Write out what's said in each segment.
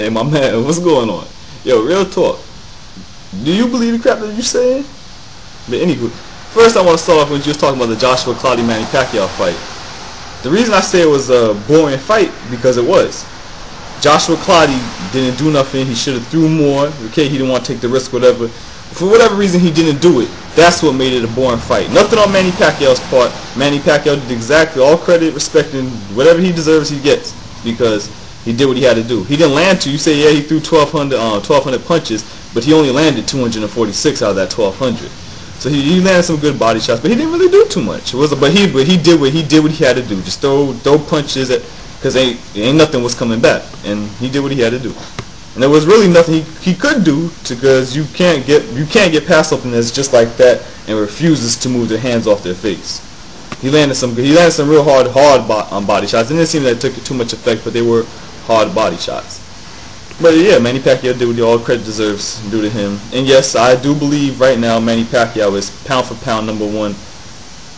Hey, my man, what's going on? Yo, real talk. Do you believe the crap that you saying? But anywho, first I want to start off when you was talking about the Joshua Clottey Manny Pacquiao fight. The reason I say it was a boring fight because it was. Joshua Clottey didn't do nothing. He should have threw more. Okay, he didn't want to take the risk, whatever. For whatever reason, he didn't do it. That's what made it a boring fight. Nothing on Manny Pacquiao's part. Manny Pacquiao did exactly all credit, respecting whatever he deserves, he gets, because he did what he had to do. He didn't land to. You say, yeah, he threw 1,200 punches, but he only landed 246 out of that 1,200. So he landed some good body shots, but he didn't really do too much. But he did what he had to do. Just throw punches at, because ain't nothing was coming back, and he did what he had to do. And there was really nothing he could do, because you can't get past something that's just like that and refuses to move their hands off their face. He landed some real hard body shots. It didn't seem that it took too much effect, but they were hard body shots. But yeah, Manny Pacquiao did what all credit deserves due to him. And yes, I do believe right now Manny Pacquiao is pound for pound #1.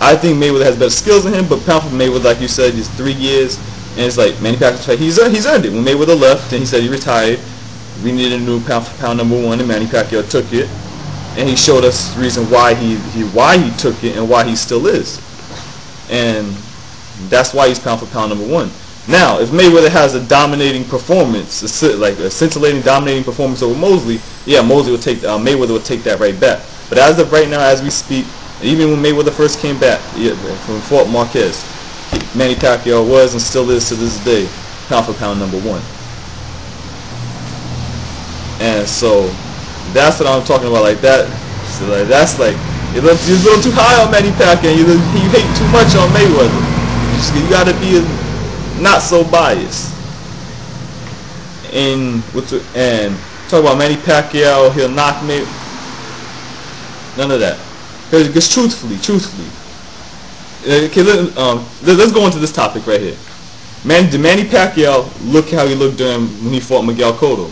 I think Mayweather has better skills than him, but pound for Mayweather, like you said, is 3 years, and it's like Manny Pacquiao's fight. He's earned it. When Mayweather left and he said he retired, we needed a new pound for pound #1, and Manny Pacquiao took it, and he showed us the reason why he took it and why he still is, and that's why he's pound for pound #1. Now, if Mayweather has a dominating performance, like a scintillating dominating performance over Mosley, yeah, Mayweather will take that right back. But as of right now, as we speak, even when Mayweather first came back from fought Marquez, Manny Pacquiao was and still is to this day pound for pound #1. And so that's what I'm talking about, like that. So like that's like you're a little too high on Manny Pacquiao. You hate too much on Mayweather. You got to be not so biased. And talk about Manny Pacquiao, he'll knock me. None of that. Because truthfully, okay, let's go into this topic right here. Did Manny Pacquiao look how he looked when he fought Miguel Cotto?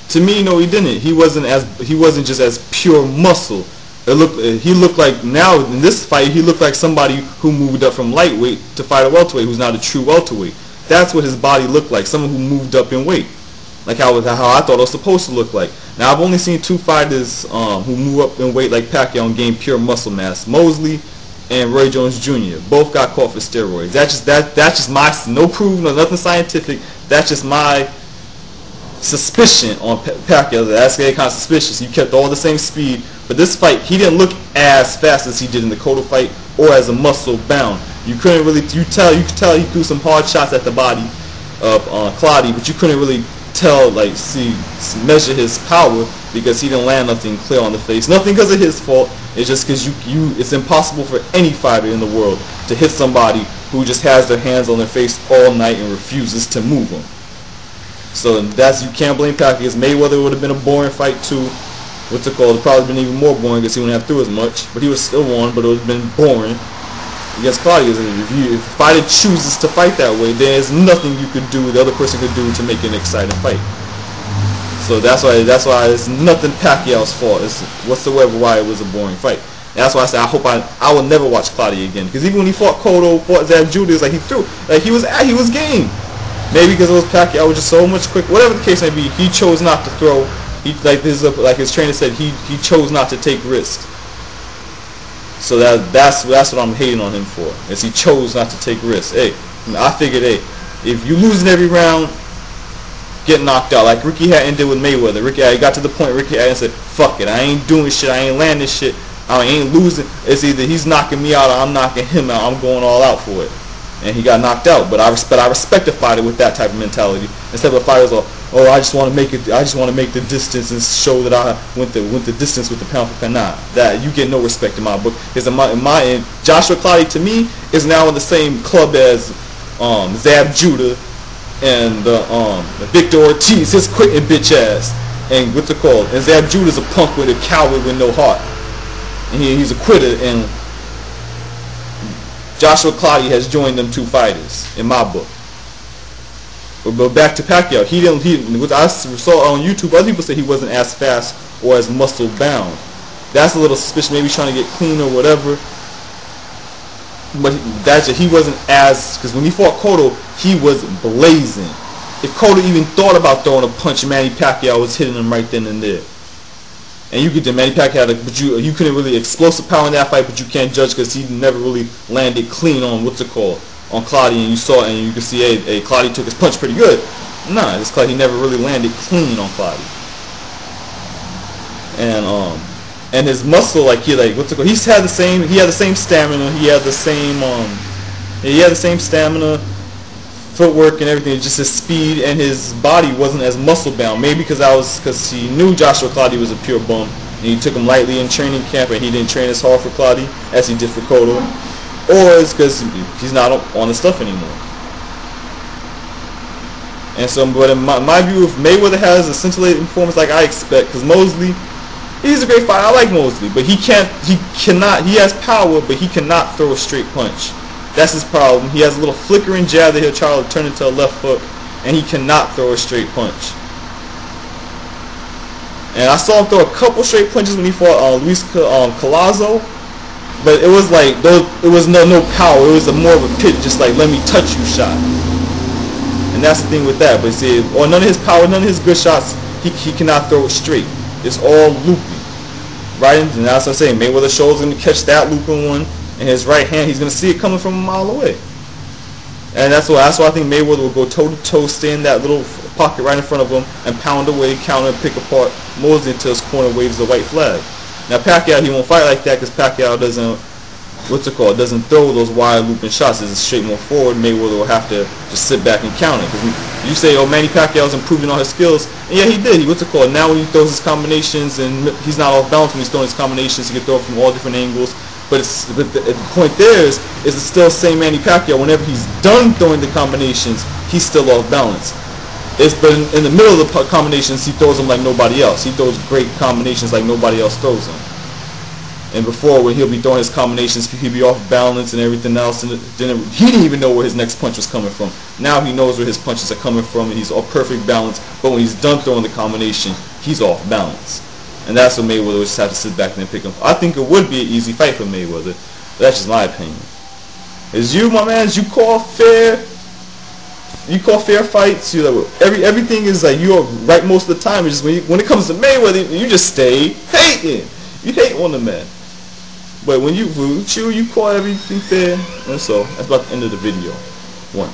To me, no, he didn't. He wasn't just as pure muscle. He looked like, now in this fight, he looked like somebody who moved up from lightweight to fight a welterweight, who's not a true welterweight. That's what his body looked like, someone who moved up in weight, like how I thought it was supposed to look like. Now, I've only seen 2 fighters who move up in weight like Pacquiao and gain pure muscle mass: Mosley and Roy Jones Jr. Both got caught for steroids. That's just my, no proof, no nothing scientific. That's just my suspicion on Pacquiao. That's kind of suspicious. He kept all the same speed, but this fight he didn't look as fast as he did in the Cotto fight, or as a muscle bound. You couldn't really, you could tell he threw some hard shots at the body of Clottey, but you couldn't really tell, like, measure his power, because he didn't land nothing clear on the face. Nothing because of his fault. It's just because it's impossible for any fighter in the world to hit somebody who just has their hands on their face all night and refuses to move them. So you can't blame Pacquiao. Mayweather would have been a boring fight too. What's it called? It probably been even more boring because he wouldn't have threw as much. But he was still won. But it would have been boring against Clottey. If a fighter chooses to fight that way, there's nothing you could do, the other person could do, to make it an exciting fight. So that's why it's nothing Pacquiao's fault. It's whatsoever why it was a boring fight. And that's why I say I will never watch Clottey again, because even when he fought Cotto, fought Zab Judah, it's like he was game. Maybe because it was Pacquiao was just so much quick. Whatever the case may be, he chose not to throw. Like his trainer said, he chose not to take risks. So that's what I'm hating on him for, is he chose not to take risks. Hey, I figured, hey, if you lose in every round, get knocked out, like Ricky Hatton did with Mayweather. Ricky Hatton got to the point. Ricky Hatton said, "Fuck it, I ain't doing shit. I ain't landing shit. I ain't losing. It's either he's knocking me out or I'm knocking him out. I'm going all out for it." And he got knocked out. But I respect a fighter with that type of mentality, instead of fighters like, "Oh, I just want to make it. I just want to make the distance and show that I went the distance with the pound for pound." Nah, that you get no respect in my book. Because in my end, Joshua Clottey to me is now in the same club as Zab Judah and Victor Ortiz, his quitting bitch ass. And what's it called? And Zab Judah's a punk with a coward with no heart. And he's a quitter. And Joshua Clottey has joined them 2 fighters in my book. But back to Pacquiao, what I saw on YouTube, other people say he wasn't as fast or as muscle bound. That's a little suspicious. Maybe he's trying to get clean or whatever. But he wasn't as, because when he fought Cotto, he was blazing. if Cotto even thought about throwing a punch, Manny Pacquiao was hitting him right then and there. And you get the Manny Pacquiao, but you couldn't really explosive power in that fight, but you can't judge because he never really landed clean on what's it called, on Clottey, and you saw, and you can see, hey, Clottey took his punch pretty good. Nah, this Clottey, he never really landed clean on Clottey. And his muscle, like what's it called? He had the same stamina. He had the same stamina, footwork, and everything. Just his speed and his body wasn't as muscle bound. Maybe because he knew Joshua Clottey was a pure bum, and he took him lightly in training camp, and he didn't train as hard for Clottey as he did for Cotto, or it's because he's not on the stuff anymore. And so, but in my view, if Mayweather has a scintillating performance like I expect, because Mosley, he's a great fighter. I like Mosley, but he has power, but he cannot throw a straight punch. That's his problem. He has a little flickering jab that he'll try to turn into a left hook, and he cannot throw a straight punch. And I saw him throw a couple straight punches when he fought Luis Collazo, but it was like it was no power. It was more of a pitch, just like let me touch you shot. And that's the thing with that. But see, or none of his power, none of his good shots, he cannot throw it straight. It's all loopy, right? And that's what I'm saying. Mayweather shows him to catch that looping one. In his right hand, he's going to see it coming from a mile away. And that's why I think Mayweather will go toe-to-toe, stay in that little pocket right in front of him, and pound away, counter, and pick apart Mosley until his corner waves the white flag. Now Pacquiao, he won't fight like that because Pacquiao doesn't, doesn't throw those wide looping shots. It's straight more forward. Mayweather will have to just sit back and counter. Because you say, oh, Manny Pacquiao's improving on his skills, and yeah, he did. Now when he throws his combinations, and he's not off balance when he's throwing his combinations, he can throw it from all different angles. But the point there is it's still the same Manny Pacquiao. Whenever he's done throwing the combinations, he's still off balance. But in the middle of the combinations, he throws them like nobody else. He throws great combinations like nobody else throws them. And before, when he'll be throwing his combinations, he'll be off balance and everything else, and he didn't even know where his next punch was coming from. Now he knows where his punches are coming from, and he's all perfect balance. But when he's done throwing the combination, he's off balance. And that's what Mayweather would just have to sit back and pick him. I think it would be an easy fight for Mayweather. But that's just my opinion. As you, my man, you call fair fights. You like everything is like you're right most of the time. It's just when it comes to Mayweather, you just stay hating. You hate on the man. But when you call everything fair, and so that's about the end of the video. 1.